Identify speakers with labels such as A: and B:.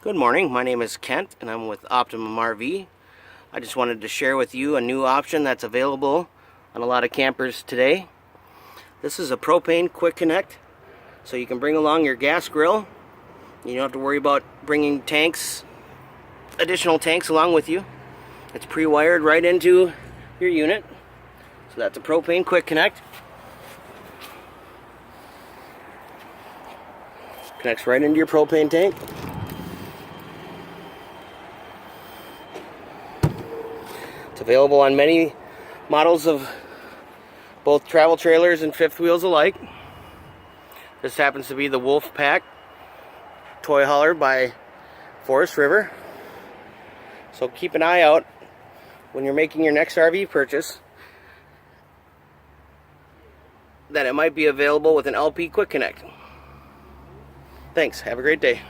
A: Good morning, my name is Kent and I'm with Optimum RV. I just wanted to share with you a new option that's available on a lot of campers today. This is a propane quick connect, so you can bring along your gas grill. You don't have to worry about bringing additional tanks along with you. It's pre-wired right into your unit. So that's a propane quick connect. Connects right into your propane tank. It's available on many models of both travel trailers and fifth wheels alike. This happens to be the Wolf Pack toy hauler by Forest River. So keep an eye out when you're making your next RV purchase that it might be available with an LP Quick Connect. Thanks. Have a great day.